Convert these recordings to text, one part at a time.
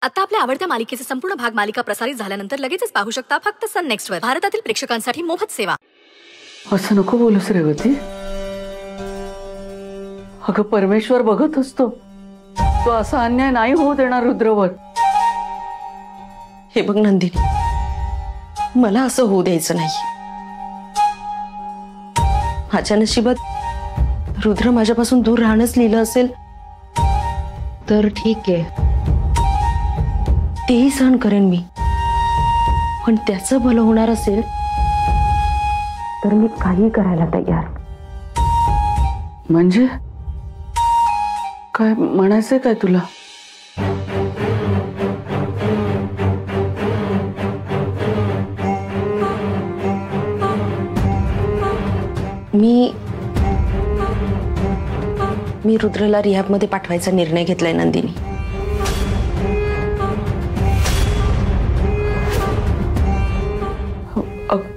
आता आपल्या आवडत्या मालिकेचे संपूर्ण भाग मालिका प्रसारित झाल्यानंतर लगेचच पाहू शकता फक्त सन नेक्स्ट वर। भारतातील प्रेक्षकांसाठी मोफत सेवा। असं नको बोलूस रेवती। अगं परमेश्वर बघत असतो, तो असा अन्याय नाही होऊ देणार रुद्रवर। हे बघ नंदिनी, मला असं होऊ द्यायचं नाही। माझ्या नशिबात रुद्र माझ्यापासून दूर राहणंच लिहिलं असेल तर ठीक आहे, तेही सहन करेन मी। पण त्याचं भलं होणार असेल तर मी काही करायला तयार। म्हणजे काय म्हणायचंय काय तुला? मी रुद्रला रिहॅब मध्ये पाठवायचा निर्णय घेतलाय नंदिनी।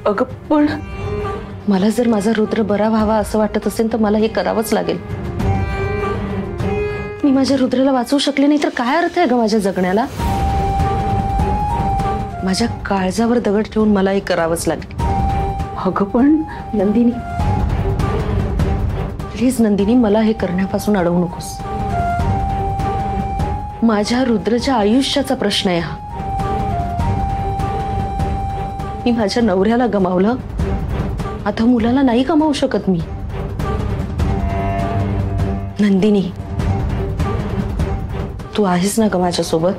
अगं पण मला जर माझा रुद्र बरा व्हावा असं वाटत असेल तर मला हे करावंच लागेल। मी माझ्या रुद्राला वाचवू शकले नाही तर काय अर्थ आहे ग माझ्या जगण्याला? माझ्या काळजावर दगड ठेवून मला हे करावंच लागेल। अगं पण नंदिनी, प्लीज नंदिनी, मला हे करण्यापासून अडवू नकोस। माझ्या रुद्रच्या आयुष्याचा प्रश्न आहे हा। मी माझ्या नवऱ्याला गमावलं, आता मुलाला नाही गमावू शकत मी। नंदिनी, तू आहेस ना ग माझ्यासोबत?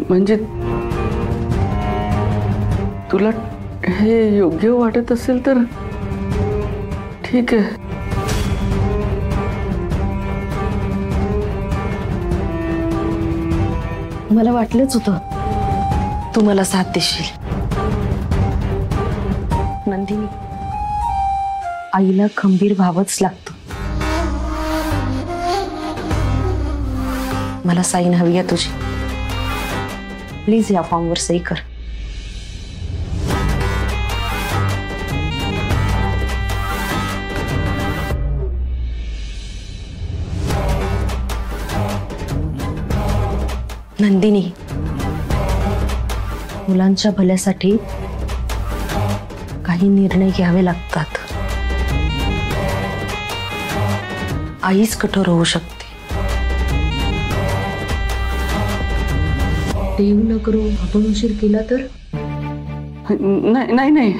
म्हणजे तुला हे योग्य वाटत असेल तर ठीक आहे। मला वाटलंच होतं तू मला साथ देशील। नंदिनी, आईला खंबीर व्हावंच लागतं। मला साईन हवी आहे तुझी। प्लीज या फॉर्मवर सही कर। नंदिनी, मुलांच्या भल्यासाठी काही निर्णय घ्यावे लागतात। आईच कठोर होऊ शकते। देव न करो आपण उशीर केला तर? नाही नाही नाही,